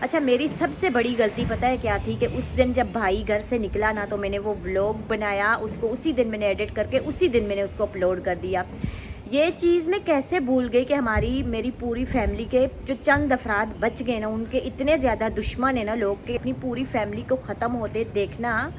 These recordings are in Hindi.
अच्छा, मेरी सबसे बड़ी गलती पता है क्या थी कि उस दिन जब भाई घर से निकला ना, तो मैंने वो व्लॉग बनाया, उसको उसी दिन मैंने एडिट करके उसी दिन मैंने उसको अपलोड कर दिया। ये चीज़ मैं कैसे भूल गई कि हमारी मेरी पूरी फैमिली के जो चंद अफराद बच गए ना, उनके इतने ज़्यादा दुश्मन है ना लोग कि अपनी पूरी फैमिली को ख़त्म होते देखना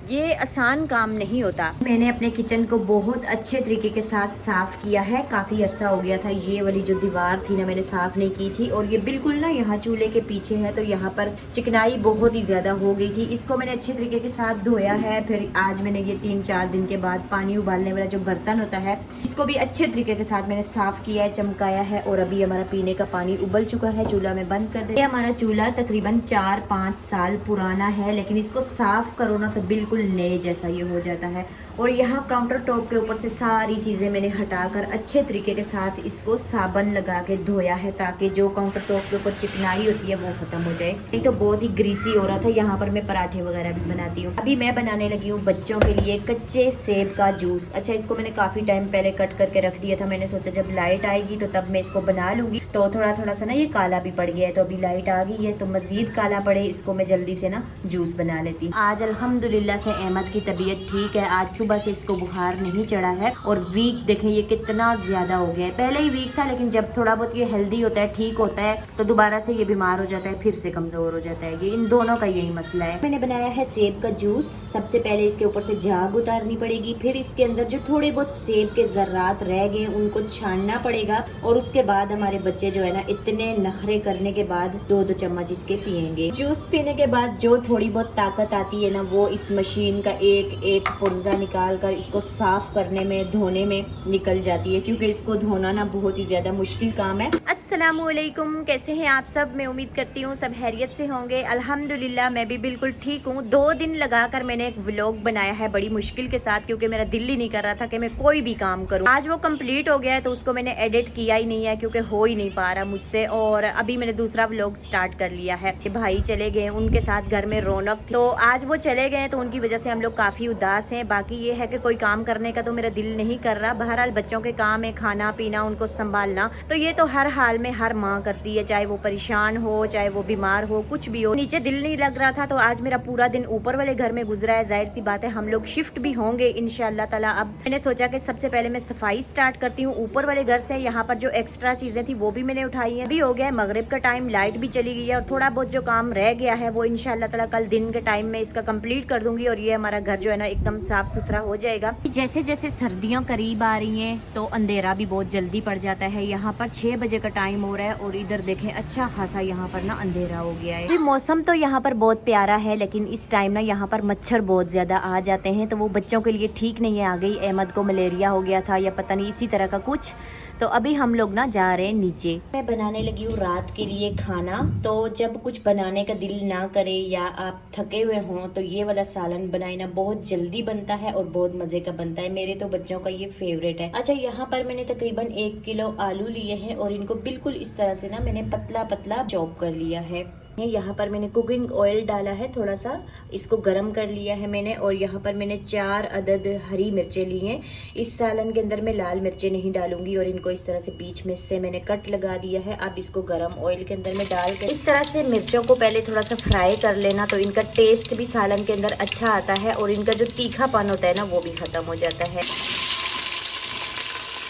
ये आसान काम नहीं होता। मैंने अपने किचन को बहुत अच्छे तरीके के साथ साफ़ किया है। काफ़ी अर्सा हो गया था, ये वाली जो दीवार थी ना मैंने साफ़ नहीं की थी, और ये बिल्कुल ना यहाँ चूल्हे के पीछे है, तो यहाँ पर चिकनाई बहुत ही ज़्यादा हो गई थी। इसको मैंने अच्छे तरीके के साथ धोया है। फिर आज मैंने ये 3-4 दिन के बाद पानी उबालने वाला जो बर्तन होता है, इसको भी अच्छे तरीके के साथ मैंने साफ़ किया है, चमकाया है, और अभी हमारा पीने का पानी उबल चुका है। चूल्हा में बंद कर दे। हमारा चूल्हा तकरीबन 4-5 साल पुराना है, लेकिन इसको साफ़ करो ना तो बिल्कुल नए जैसा ये हो जाता है। और यहाँ काउंटर टॉप के ऊपर से सारी चीज़ें मैंने हटाकर अच्छे तरीके के साथ इसको साबुन लगा के धोया है, ताकि जो काउंटर टॉप के ऊपर चिकनाई होती है वो खत्म हो जाए। नहीं तो बहुत ही ग्रीसी हो रहा था। यहाँ पर मैं पराठे वगैरह भी बनाती हूँ। अभी मैं बनाने लगी हूँ बच्चों के लिए कच्चे सेब का जूस। अच्छा, इसको मैंने काफ़ी टाइम पहले कट करके रख दिया था। मैंने सोचा जब लाइट आएगी तो तब मैं इसको बना लूँगी। तो थोड़ा थोड़ा सा ना ये काला भी पड़ गया है, तो अभी लाइट आ गई है तो मज़ीद काला पड़े, इसको मैं जल्दी से ना जूस बना लेती हूँ। आज अल्हम्दुलिल्लाह से अहमद की तबीयत ठीक है। आज सुबह से इसको बुखार नहीं चढ़ा है, और वीक देखें ये कितना ज़्यादा हो गया है। पहले ही वीक था, लेकिन जब थोड़ा बहुत ये हेल्दी होता है, ठीक होता है, तो दोबारा से ये बीमार हो जाता है, फिर से कमज़ोर हो जाता है। ये इन दोनों का यही मसला है। मैंने बनाया है सेब का जूस। सबसे पहले इसके ऊपर से झाग उतारनी पड़ेगी, फिर इसके अंदर जो थोड़े बहुत सेब के ज़र्रात रह गए उनको छानना पड़ेगा, और उसके बाद हमारे बच्चे जो है ना इतने नखरे करने के बाद 2-2 चम्मच इसके पियेंगे। जूस पीने के बाद जो थोड़ी बहुत ताकत आती है ना, वो इस मशीन का एक एक पुर्जा निकाल कर इसको साफ करने में, धोने में निकल जाती है, क्योंकि इसको धोना ना बहुत ही ज्यादा मुश्किल काम है। अस्सलामुअलैकुम, कैसे हैं आप सब? मैं उम्मीद करती हूँ सब खैरियत से होंगे। अल्हम्दुलिल्लाह मैं भी बिल्कुल ठीक हूँ। 2 दिन लगाकर मैंने एक व्लॉग बनाया है बड़ी मुश्किल के साथ, क्योंकि मेरा दिल ही नहीं कर रहा था कि मैं कोई भी काम करूँ। आज वो कंप्लीट हो गया है, तो उसको मैंने एडिट किया ही नहीं है, क्योंकि हो ही नहीं पा रहा मुझसे। और अभी मैंने दूसरा व्लॉग स्टार्ट कर लिया है। भाई चले गए, उनके साथ घर में रौनक थी, तो आज वो चले गए, तो उनकी वजह से हम लोग काफी उदास हैं। बाकी ये है कि कोई काम करने का तो मेरा दिल नहीं कर रहा। बहरहाल बच्चों के काम है खाना पीना, उनको संभालना, तो ये तो हर हाल में हर माँ करती है, चाहे वो परेशान हो, चाहे वो बीमार हो, कुछ भी हो। नीचे दिल नहीं लग रहा था, तो आज मेरा पूरा दिन ऊपर वाले घर में गुजरा है। जाहिर सी बात है हम लोग शिफ्ट भी होंगे इंशाल्लाह ताला। अब मैंने सोचा कि सबसे पहले मैं सफाई स्टार्ट करती हूँ ऊपर वाले घर से। यहाँ पर जो एक्स्ट्रा चीजें थी वो भी मैंने उठाई है। अभी हो गया है मगरिब का टाइम, लाइट भी चली गई है, और थोड़ा बहुत जो काम रह गया है वो इंशाल्लाह ताला कल दिन के टाइम में इसका कंप्लीट कर दूंगी, और ये हमारा घर जो है ना एकदम साफ सुथरा हो जाएगा। जैसे जैसे सर्दियाँ करीब आ रही हैं तो अंधेरा भी बहुत जल्दी पड़ जाता है। यहाँ पर 6 बजे का टाइम हो रहा है, और इधर देखें अच्छा खासा यहाँ पर ना अंधेरा हो गया है। मौसम तो यहाँ पर बहुत प्यारा है, लेकिन इस टाइम ना यहाँ पर मच्छर बहुत ज्यादा आ जाते हैं, तो वो बच्चों के लिए ठीक नहीं है। आ गई अहमद को मलेरिया हो गया था, या पता नहीं इसी तरह का कुछ। तो अभी हम लोग ना जा रहे हैं नीचे। मैं बनाने लगी हूँ रात के लिए खाना। तो जब कुछ बनाने का दिल ना करे या आप थके हुए हों, तो ये वाला सालन बनाए ना बहुत जल्दी बनता है और बहुत मजे का बनता है। मेरे तो बच्चों का ये फेवरेट है। अच्छा, यहाँ पर मैंने तकरीबन 1 किलो आलू लिए हैं, और इनको बिल्कुल इस तरह से ना मैंने पतला पतला चॉप कर लिया है। यहाँ पर मैंने कुकिंग ऑयल डाला है थोड़ा सा, इसको गरम कर लिया है मैंने, और यहाँ पर मैंने 4 अदद हरी मिर्चें ली हैं। इस सालन के अंदर मैं लाल मिर्चें नहीं डालूंगी, और इनको इस तरह से बीच में से मैंने कट लगा दिया है। अब इसको गरम ऑयल के अंदर में डाल के इस तरह से मिर्चों को पहले थोड़ा सा फ्राई कर लेना, तो इनका टेस्ट भी सालन के अंदर अच्छा आता है, और इनका जो तीखापन होता है ना वो भी खत्म हो जाता है।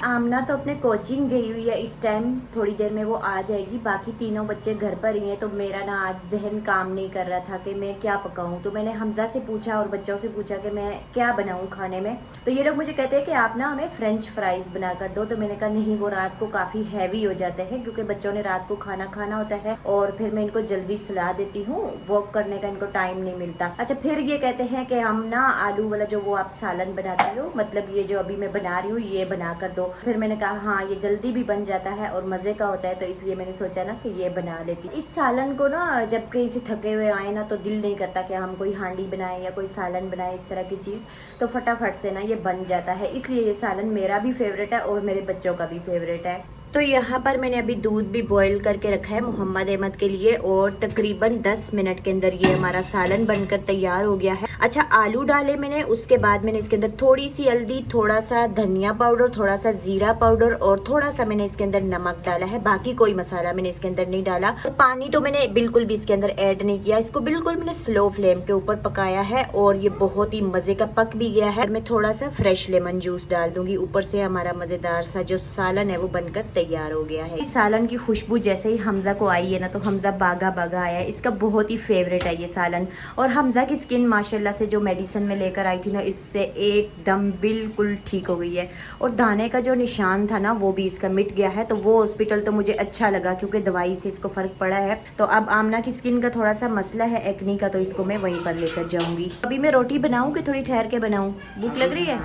आमना तो अपने कोचिंग गई हुई है इस टाइम, थोड़ी देर में वो आ जाएगी। बाकी तीनों बच्चे घर पर ही हैं, तो मेरा ना आज जहन काम नहीं कर रहा था कि मैं क्या पकाऊं। तो मैंने हमजा से पूछा और बच्चों से पूछा कि मैं क्या बनाऊं खाने में। तो ये लोग मुझे कहते हैं कि आप ना हमें फ्रेंच फ्राइज बना कर दो। तो मैंने कहा नहीं, वो रात को काफ़ी हैवी हो जाते हैं, क्योंकि बच्चों ने रात को खाना खाना होता है, और फिर मैं इनको जल्दी सुला देती हूँ, वॉक करने का इनको टाइम नहीं मिलता। अच्छा, फिर ये कहते हैं कि हम ना आलू वाला जो वो आप सालन बनाते हो, मतलब ये जो अभी मैं बना रही हूँ ये बना कर दो। फिर मैंने कहा हाँ, ये जल्दी भी बन जाता है और मज़े का होता है, तो इसलिए मैंने सोचा ना कि ये बना लेती। इस सालन को ना जब कहीं से थके हुए आए ना, तो दिल नहीं करता कि हम कोई हांडी बनाएं या कोई सालन बनाएं, इस तरह की चीज़, तो फटाफट से ना ये बन जाता है। इसलिए ये सालन मेरा भी फेवरेट है और मेरे बच्चों का भी फेवरेट है। तो यहाँ पर मैंने अभी दूध भी बॉईल करके रखा है मोहम्मद अहमद के लिए और तकरीबन 10 मिनट के अंदर ये हमारा सालन बनकर तैयार हो गया है। अच्छा, आलू डाले मैंने, उसके बाद मैंने इसके अंदर थोड़ी सी हल्दी, थोड़ा सा धनिया पाउडर, थोड़ा सा जीरा पाउडर और थोड़ा सा मैंने इसके अंदर नमक डाला है। बाकी कोई मसाला मैंने इसके अंदर नहीं डाला। तो पानी तो मैंने बिल्कुल भी इसके अंदर ऐड नहीं किया। इसको बिल्कुल मैंने स्लो फ्लेम के ऊपर पकाया है और ये बहुत ही मजे का पक भी गया है। मैं थोड़ा सा फ्रेश लेमन जूस डाल दूंगी ऊपर से। हमारा मजेदार सा जो सालन है वो बनकर तैयार हो गया है। इस सालन की खुशबू जैसे ही हमजा को आई है ना, तो हमजा बागा बागा आया है। इसका बहुत ही फेवरेट है ये सालन। और हमजा की स्किन माशाल्लाह से जो मेडिसिन में लेकर आई थी ना, इससे एकदम बिल्कुल ठीक हो गई है। और दाने का जो निशान था ना, वो भी इसका मिट गया है। तो वो हॉस्पिटल तो मुझे अच्छा लगा क्योंकि दवाई से इसको फर्क पड़ा है। तो अब आमना की स्किन का थोड़ा सा मसला है एक्नी का, तो इसको मैं वहीं पर लेकर जाऊंगी। अभी मैं रोटी बनाऊं कि थोड़ी ठहर के बनाऊं? भूख लग रही है,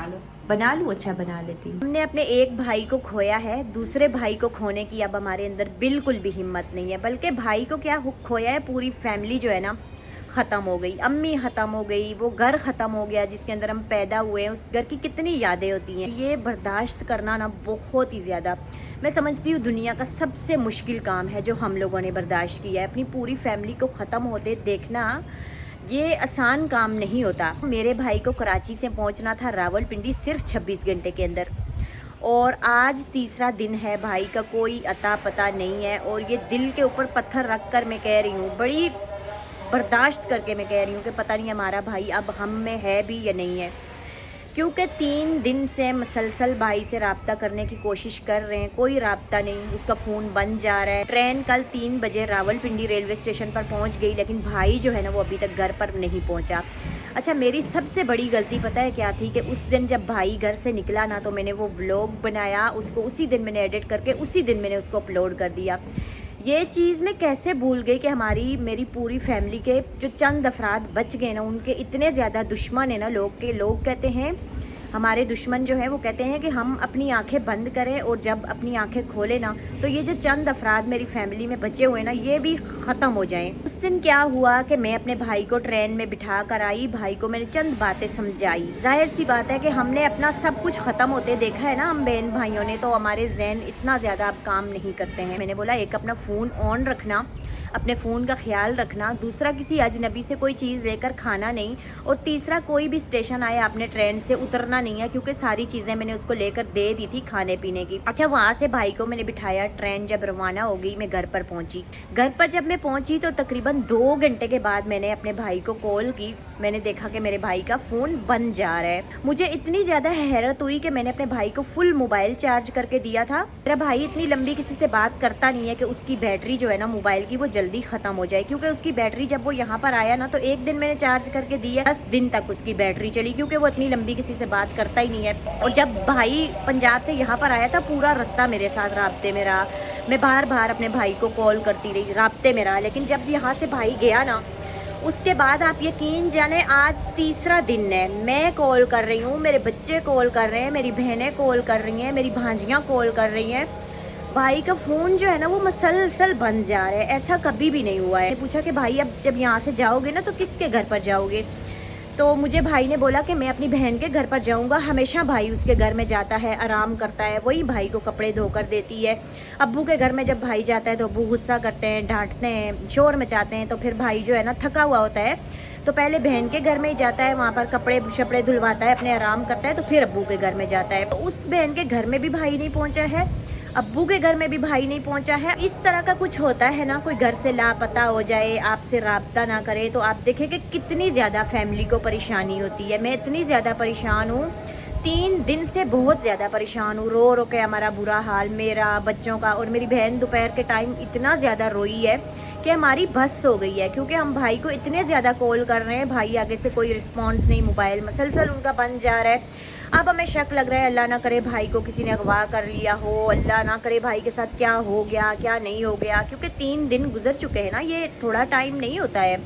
बना लूं? अच्छा, बना लेती हूँ। हमने अपने एक भाई को खोया है, दूसरे भाई को खोने की अब हमारे अंदर बिल्कुल भी हिम्मत नहीं है। बल्कि भाई को क्या खोया है, पूरी फैमिली जो है ना ख़त्म हो गई। अम्मी ख़त्म हो गई, वो घर ख़त्म हो गया जिसके अंदर हम पैदा हुए हैं। उस घर की कितनी यादें होती हैं। ये बर्दाश्त करना ना बहुत ही ज़्यादा, मैं समझती हूँ दुनिया का सबसे मुश्किल काम है जो हम लोगों ने बर्दाश्त किया है। अपनी पूरी फैमिली को ख़त्म होते देखना ये आसान काम नहीं होता। मेरे भाई को कराची से पहुंचना था रावलपिंडी सिर्फ 26 घंटे के अंदर, और आज तीसरा दिन है, भाई का कोई अता पता नहीं है। और ये दिल के ऊपर पत्थर रख कर मैं कह रही हूँ, बड़ी बर्दाश्त करके मैं कह रही हूँ कि पता नहीं हमारा भाई अब हम में है भी या नहीं है। क्योंकि 3 दिन से मसलसल भाई से रब्ता करने की कोशिश कर रहे हैं, कोई रब्ता नहीं। उसका फ़ोन बंद जा रहा है। ट्रेन कल 3 बजे रावलपिंडी रेलवे स्टेशन पर पहुंच गई, लेकिन भाई जो है ना वो अभी तक घर पर नहीं पहुंचा। अच्छा, मेरी सबसे बड़ी गलती पता है क्या थी कि उस दिन जब भाई घर से निकला ना, तो मैंने वो व्लॉग बनाया, उसको उसी दिन मैंने एडिट करके उसी दिन मैंने उसको अपलोड कर दिया। ये चीज़ मैं कैसे भूल गई कि मेरी पूरी फैमिली के जो चंद अफराद बच गए ना, उनके इतने ज़्यादा दुश्मन है ना लोग कहते हैं, हमारे दुश्मन जो है वो कहते हैं कि हम अपनी आंखें बंद करें और जब अपनी आंखें खोले ना, तो ये जो चंद अफराद मेरी फैमिली में बचे हुए ना, ये भी ख़त्म हो जाएं। उस दिन क्या हुआ कि मैं अपने भाई को ट्रेन में बिठा कर आई। भाई को मैंने चंद बातें समझाई। जाहिर सी बात है कि हमने अपना सब कुछ ख़त्म होते देखा है ना, हम बहन भाइयों ने, तो हमारे जहन इतना ज़्यादा अब काम नहीं करते हैं। मैंने बोला एक अपना फ़ोन ऑन रखना, अपने फ़ोन का ख्याल रखना, दूसरा किसी अजनबी से कोई चीज़ लेकर खाना नहीं, और तीसरा कोई भी स्टेशन आए आपने ट्रेन से उतरना नहीं है, क्योंकि सारी चीज़ें मैंने उसको लेकर दे दी थी खाने पीने की। अच्छा, वहाँ से भाई को मैंने बिठाया। ट्रेन जब रवाना हो गई, मैं घर पर पहुँची। घर पर जब मैं पहुँची तो तकरीबन 2 घंटे के बाद मैंने अपने भाई को कॉल की। मैंने देखा कि मेरे भाई का फ़ोन बंद जा रहा है। मुझे इतनी ज़्यादा हैरत हुई कि मैंने अपने भाई को फुल मोबाइल चार्ज करके दिया था। मेरा भाई इतनी लंबी किसी से बात करता नहीं है कि उसकी बैटरी जो है ना मोबाइल की वो जल्दी ख़त्म हो जाए, क्योंकि उसकी बैटरी जब वो यहाँ पर आया ना, तो एक दिन मैंने चार्ज करके दी है, 10 दिन तक उसकी बैटरी चली, क्योंकि वो इतनी लंबी किसी से बात करता ही नहीं है। और जब भाई पंजाब से यहाँ पर आया था, पूरा रास्ता मेरे साथ राब्ते में रहा। मैं बार बार अपने भाई को कॉल करती रही, राब्ते में रहा। लेकिन जब यहाँ से भाई गया ना, उसके बाद आप यकीन जाने आज तीसरा दिन है, मैं कॉल कर रही हूँ, मेरे बच्चे कॉल कर रहे हैं, मेरी बहनें कॉल कर रही हैं, मेरी भांजियाँ कॉल कर रही हैं। भाई का फ़ोन जो है ना वो मसलसल बन जा रहा है। ऐसा कभी भी नहीं हुआ है। पूछा कि भाई अब जब यहाँ से जाओगे ना तो किसके घर पर जाओगे? तो मुझे भाई ने बोला कि मैं अपनी बहन के घर पर जाऊंगा। हमेशा भाई उसके घर में जाता है, आराम करता है, वही भाई को कपड़े धोकर देती है। अब्बू के घर में जब भाई जाता है तो अब्बू गुस्सा करते हैं, डांटते हैं, शोर मचाते हैं। तो फिर भाई जो है ना थका हुआ होता है, तो पहले बहन के घर में ही जाता है, वहाँ पर कपड़े शपड़े धुलवाता है, अपने आराम करता है, तो फिर अब्बू के घर में जाता है। तो उस बहन के घर में भी भाई नहीं पहुँचा है, अब्बू के घर में भी भाई नहीं पहुंचा है। इस तरह का कुछ होता है ना, कोई घर से लापता हो जाए, आपसे राब्ता ना करे, तो आप देखें कि कितनी ज़्यादा फैमिली को परेशानी होती है। मैं इतनी ज़्यादा परेशान हूँ, 3 दिन से बहुत ज़्यादा परेशान हूँ। रो रो के हमारा बुरा हाल, मेरा, बच्चों का। और मेरी बहन दोपहर के टाइम इतना ज़्यादा रोई है कि हमारी बस हो गई है, क्योंकि हम भाई को इतने ज़्यादा कॉल कर रहे हैं, भाई आगे से कोई रिस्पॉन्स नहीं, मोबाइल मसलसल उनका बंद जा रहा है। अब हमें शक लग रहा है अल्लाह ना करे भाई को किसी ने अगवा कर लिया हो, अल्लाह ना करे भाई के साथ क्या हो गया क्या नहीं हो गया, क्योंकि 3 दिन गुजर चुके हैं ना, ये थोड़ा टाइम नहीं होता है।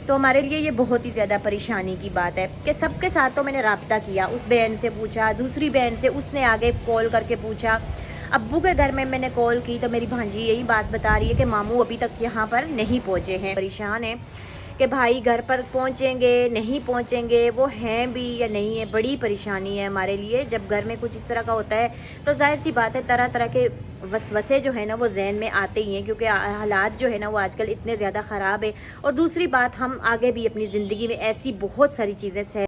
तो हमारे लिए ये बहुत ही ज़्यादा परेशानी की बात है कि सबके साथ तो मैंने रब्ता किया, उस बहन से पूछा, दूसरी बहन से, उसने आगे कॉल करके पूछा, अब्बू के घर में मैंने कॉल की तो मेरी भांजी यही बात बता रही है कि मामू अभी तक यहाँ पर नहीं पहुँचे हैं, परेशान है। कि भाई घर पर पहुंचेंगे नहीं पहुंचेंगे, वो हैं भी या नहीं है। बड़ी परेशानी है हमारे लिए जब घर में कुछ इस तरह का होता है, तो जाहिर सी बात है तरह तरह के वसवसे जो है ना वो जहन में आते ही हैं, क्योंकि हालात जो है ना वो आजकल इतने ज़्यादा ख़राब है। और दूसरी बात, हम आगे भी अपनी ज़िंदगी में ऐसी बहुत सारी चीज़ें सह